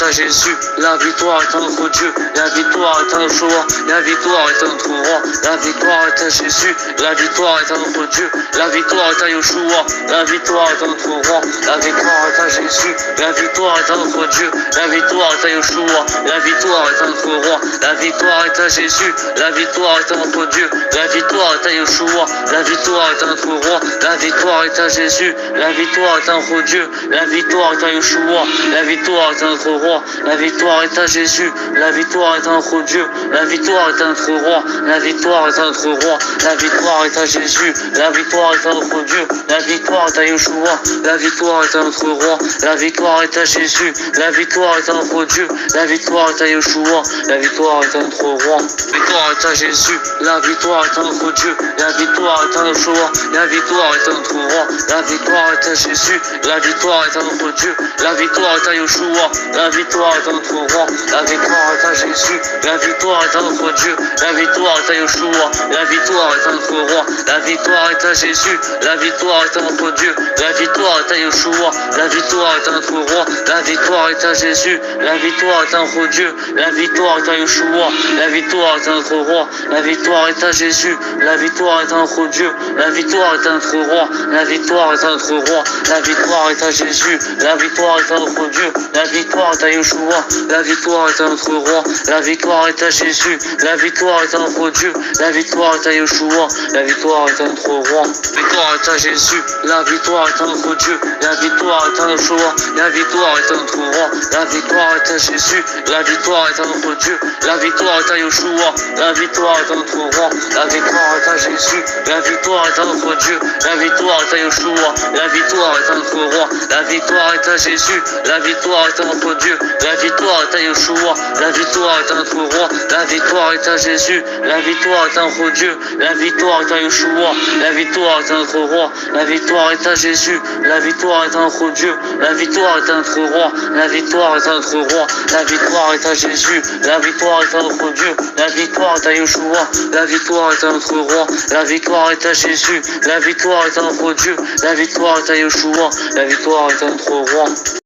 est à Jésus, la victoire est à notre Dieu, la victoire est à notre roi, la victoire est à notre roi, la victoire est à Jésus, la victoire est à notre Dieu, la victoire est à Yeshua, la victoire est à notre roi, la victoire est à Jésus, la victoire est à notre Dieu, la victoire est à Yeshua, la victoire est à notre roi, la victoire est à Jésus, la victoire est à notre Dieu, la victoire est à Yeshua, la victoire est à notre roi, la victoire est à Jésus, la victoire est à notre Dieu, la victoire est à Yeshua, la victoire est à notre roi, la victoire est à Jésus, la victoire est à notre Dieu, la victoire est à notre roi, la victoire est à notre roi, la victoire est à Jésus, la victoire est à notre Dieu, la victoire est à Yeshua, la victoire est à notre roi, la victoire est à Jésus, la victoire est à notre Dieu, la victoire est à Yeshua, la victoire est à notre roi, la victoire est à Jésus, la victoire est à notre Dieu, la victoire est à Yeshua, la victoire est à notre roi, la victoire est à Jésus, la victoire est à notre Dieu, la victoire est à Yeshua, la victoire est à notre roi, la victoire est à Jésus, la victoire est à notre Dieu, la victoire est à Yeshua, la victoire est à notre roi, la victoire est à Jésus, la victoire est à notre Dieu, la victoire est à Yeshua, la victoire est à notre roi, la victoire est à Jésus, la victoire est à notre Dieu, la victoire est à Yeshua, la victoire est à notre roi, la victoire est à Jésus, la victoire est à notre Dieu, la victoire est à notre roi, la victoire est à notre roi, la victoire est à Jésus, la victoire est à notre Dieu, la victoire est à Yeshua, la victoire est à notre roi, la victoire est à Jésus, la victoire est à notre Dieu, la victoire est à Yeshua, la victoire est à notre roi, la victoire est à Jésus, la victoire est à notre Dieu, la victoire est à Yeshua, la victoire est à notre roi, la victoire est à Jésus, la victoire est à notre Dieu, la victoire est à Yeshua, la victoire est à notre roi, la victoire est à Jésus, la victoire est à notre Dieu, la victoire est à Yeshua, la victoire est à notre roi, la victoire est à Jésus, la victoire est à notre Dieu, la victoire est à Yeshua, la victoire est à notre roi, la victoire est à Jésus, la victoire est à notre Dieu, la victoire est à Yeshua, la victoire est à notre roi, la victoire est à Jésus, la victoire est à notre Dieu, la victoire est à notre roi, la victoire est à notre roi, la victoire est à Jésus, la victoire est à notre Dieu, la victoire est à Yeshua, la victoire est à notre roi, la victoire est à Jésus, la victoire est à notre Dieu, la victoire est à Yeshua, la victoire est à notre roi.